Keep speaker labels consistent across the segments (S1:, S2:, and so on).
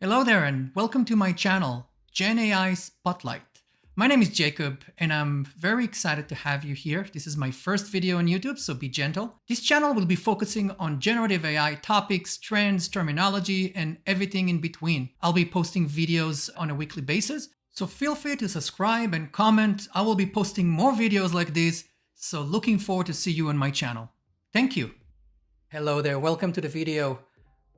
S1: Hello there and welcome to my channel, Gen AI Spotlight. My name is Jacob and I'm very excited to have you here. This is my first video on YouTube, so be gentle. This channel will be focusing on generative AI topics, trends, terminology, and everything in between. I'll be posting videos on a weekly basis, so feel free to subscribe and comment. I will be posting more videos like this, so looking forward to see you on my channel. Thank you. Hello there, welcome to the video.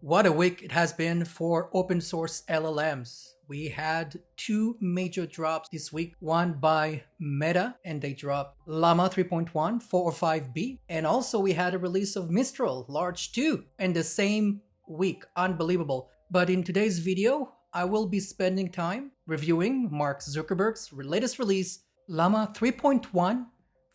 S1: What a week it has been for open source LLMs. We had two major drops this week, one by Meta, and they dropped Llama 3.1 405B. And also we had a release of Mistral Large 2 in the same week. Unbelievable. But in today's video, I will be spending time reviewing Mark Zuckerberg's latest release, Llama 3.1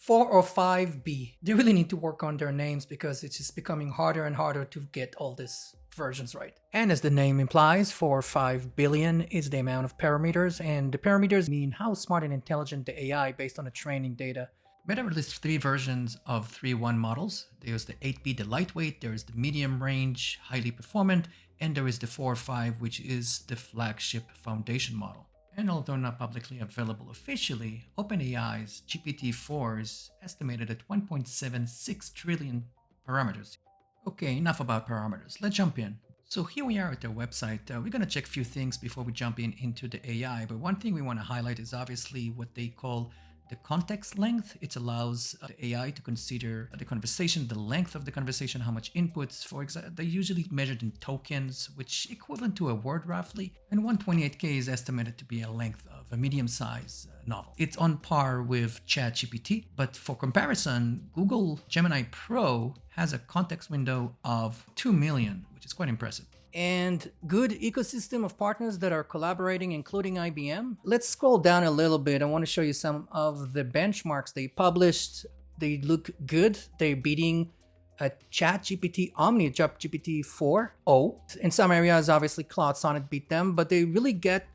S1: 405B. They really need to work on their names because it's just becoming harder and harder to get all these versions right. And as the name implies, 4.5 billion is the amount of parameters, and the parameters mean how smart and intelligent the AI based on the training data. Meta released three versions of 3.1 models. There's the 8B, the lightweight, there is the medium range, highly performant, and there is the 4.5, which is the flagship foundation model. And although not publicly available officially, OpenAI's GPT-4 is estimated at 1.76 trillion parameters. Okay, enough about parameters. Let's jump in. So here we are at their website. We're going to check a few things before we jump into the AI. But one thing we want to highlight is obviously what they call the context length. It allows the AI to consider the conversation, the length of the conversation, how much inputs. For example, they're usually measured in tokens, which equivalent to a word roughly. And 128K is estimated to be a length of a medium-sized novel. It's on par with ChatGPT, but for comparison, Google Gemini Pro has a context window of 2 million, which is quite impressive. And good ecosystem of partners that are collaborating, including IBM. Let's scroll down a little bit. I want to show you some of the benchmarks they published. They look good. They're beating a ChatGPT Omni, ChatGPT 4.0. In some areas, obviously, Claude Sonnet beat them, but they really get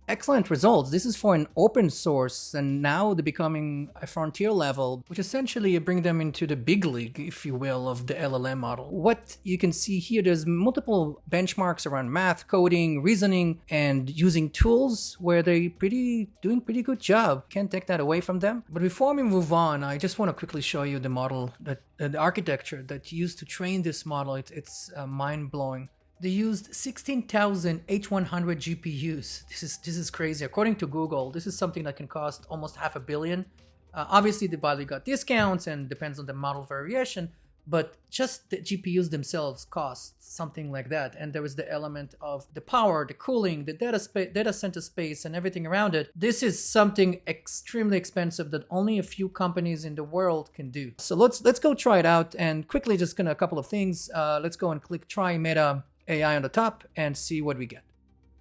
S1: excellent results. This is for an open source, and now they're becoming a frontier level, which essentially bring them into the big league, if you will, of the LLM model. What you can see here, there's multiple benchmarks around math, coding, reasoning, and using tools where they're doing pretty good job. Can't take that away from them. But before we move on, I just want to quickly show you the model, the architecture that's used to train this model. It's mind-blowing. They used 16,000 H100 GPUs. This is crazy. According to Google, this is something that can cost almost $500 million. Obviously, they probably got discounts and depends on the model variation, but just the GPUs themselves cost something like that. And there was the element of the power, the cooling, the data center space, and everything around it. This is something extremely expensive that only a few companies in the world can do. So let's go try it out, and quickly just a couple of things. Let's go and click try Meta AI on the top and see what we get.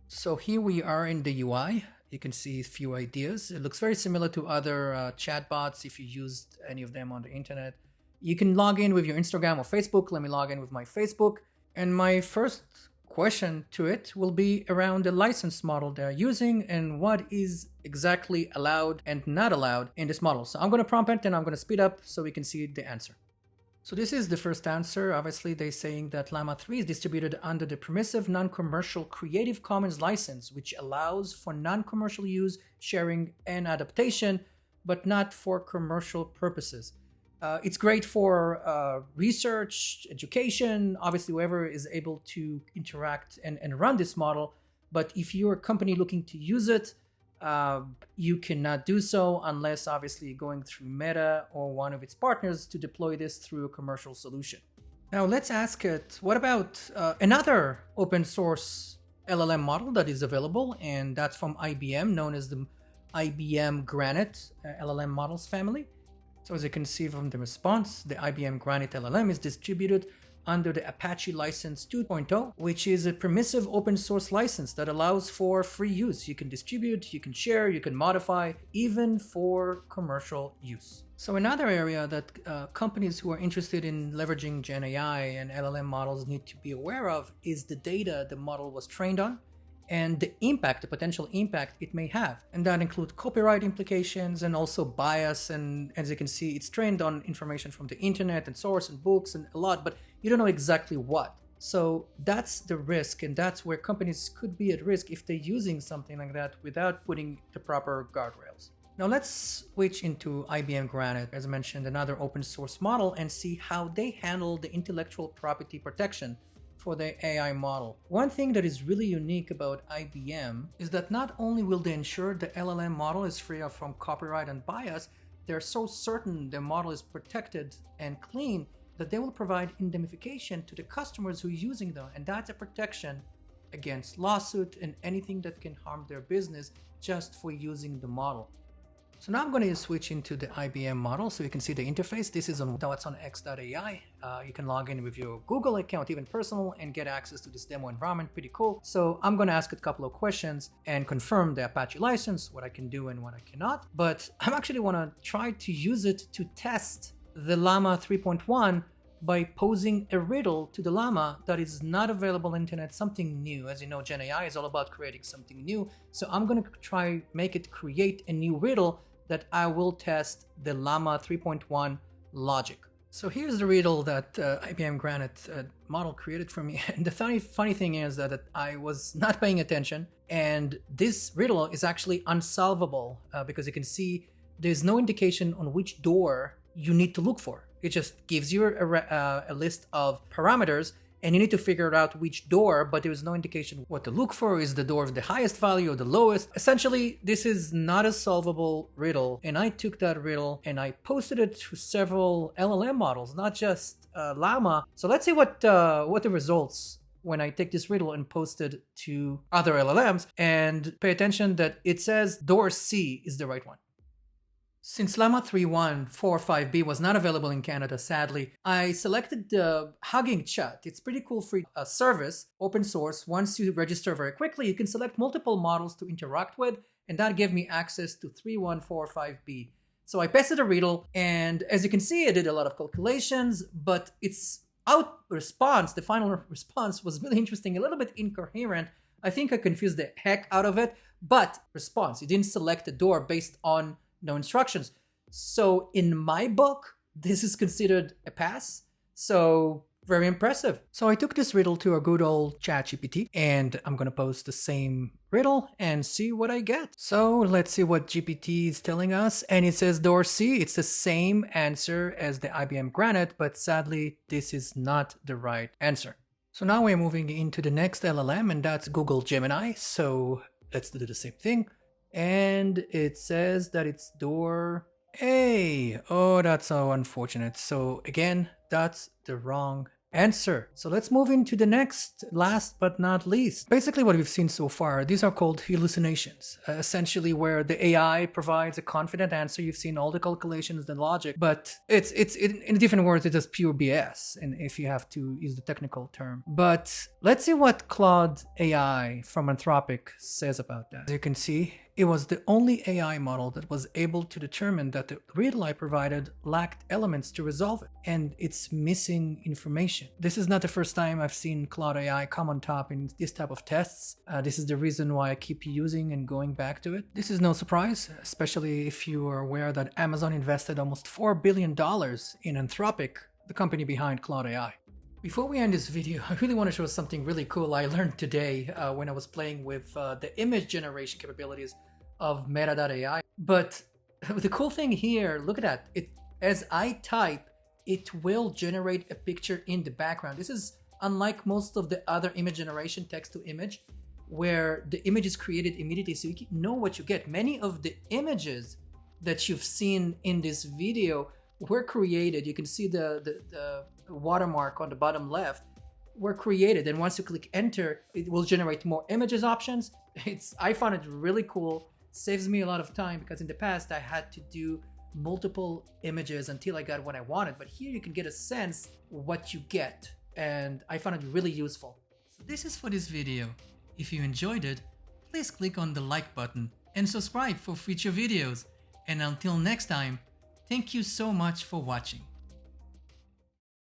S1: So here we are in the UI. You can see a few ideas. It looks very similar to other chatbots if you used any of them on the internet. You can log in with your Instagram or Facebook. Let me log in with my Facebook. And my first question to it will be around the license model they're using and what is exactly allowed and not allowed in this model. So I'm going to prompt it and I'm going to speed up so we can see the answer. So this is the first answer. Obviously, they're saying that Llama 3 is distributed under the permissive non-commercial Creative Commons license, which allows for non-commercial use, sharing, and adaptation, but not for commercial purposes. It's great for research, education, obviously whoever is able to interact and run this model. But if you're a company looking to use it, you cannot do so unless obviously going through Meta or one of its partners to deploy this through a commercial solution. Now let's ask it, what about another open source LLM model that is available, and that's from IBM, known as the IBM Granite LLM models family. So as you can see from the response, the IBM Granite LLM is distributed under the Apache License 2.0, which is a permissive open source license that allows for free use. You can distribute, you can share, you can modify, even for commercial use. So another area that companies who are interested in leveraging Gen AI and LLM models need to be aware of is the data the model was trained on and the impact, the potential impact it may have. And that includes copyright implications and also bias. And as you can see, it's trained on information from the internet and source and books and a lot, but you don't know exactly what. So that's the risk, and that's where companies could be at risk if they're using something like that without putting the proper guardrails. Now let's switch into IBM Granite, as I mentioned, another open source model, and see how they handle the intellectual property protection for the AI model. One thing that is really unique about IBM is that not only will they ensure the LLM model is free from copyright and bias, they're so certain the model is protected and clean that they will provide indemnification to the customers who are using them. And that's a protection against lawsuit and anything that can harm their business just for using the model. So now I'm going to switch into the IBM model so you can see the interface. This is on watsonx.ai. You can log in with your Google account, even personal, and get access to this demo environment. Pretty cool. So I'm going to ask a couple of questions and confirm the Apache license, what I can do and what I cannot. But I actually want to try to use it to test the Llama 3.1 by posing a riddle to the Llama that is not available on the internet, something new. As you know, Gen AI is all about creating something new. So I'm going to try make it create a new riddle that I will test the Llama 3.1 logic. So here's the riddle that IBM Granite model created for me. And the funny thing is that I was not paying attention, and this riddle is actually unsolvable because you can see there's no indication on which door you need to look for. It just gives you a list of parameters, and you need to figure out which door, but there is no indication what to look for. Is the door of the highest value or the lowest? Essentially, this is not a solvable riddle, and I took that riddle and I posted it to several LLM models, not just Llama. So let's see what the results when I take this riddle and post it to other LLMs, and pay attention that it says door C is the right one. Since Llama 3.1 405B was not available in Canada, sadly, I selected the Hugging Chat. It's pretty cool free service, open source. Once you register very quickly, you can select multiple models to interact with, and that gave me access to 3.145B. So I pasted a riddle, and as you can see, I did a lot of calculations, but its the final response was really interesting, a little bit incoherent. I think I confused the heck out of it, but response, it didn't select a door based on no instructions. So in my book, this is considered a pass. So very impressive. So I took this riddle to a good old ChatGPT, and I'm going to post the same riddle and see what I get. So let's see what GPT is telling us. And it says door C. It's the same answer as the IBM Granite, but sadly, this is not the right answer. So now we're moving into the next LLM, and that's Google Gemini. So let's do the same thing. And it says that it's door A. Oh, that's so unfortunate. So again, that's the wrong answer. So let's move into the next, last but not least. Basically what we've seen so far, these are called hallucinations, essentially where the AI provides a confident answer. You've seen all the calculations, the logic, but it's in different words, it's just pure BS, and if you have to use the technical term. But let's see what Claude AI from Anthropic says about that. As you can see, it was the only AI model that was able to determine that the riddle I provided lacked elements to resolve it, and it's missing information. This is not the first time I've seen Claude AI come on top in this type of tests. This is the reason why I keep using and going back to it. This is no surprise, especially if you are aware that Amazon invested almost $4 billion in Anthropic, the company behind Claude AI. Before we end this video, I really want to show something really cool I learned today when I was playing with the image generation capabilities of Meta.ai. But the cool thing here, look at that. As I type, it will generate a picture in the background. This is unlike most of the other image generation, text to image, where the image is created immediately so you know what you get. Many of the images that you've seen in this video were created. You can see the watermark on the bottom left were created, and once you click enter, it will generate more images options. I found it really cool. Saves me a lot of time because in the past I had to do multiple images until I got what I wanted, but here you can get a sense what you get, and I found it really useful. So this is for this video. If you enjoyed it, please click on the like button and subscribe for future videos. And until next time, thank you so much for watching.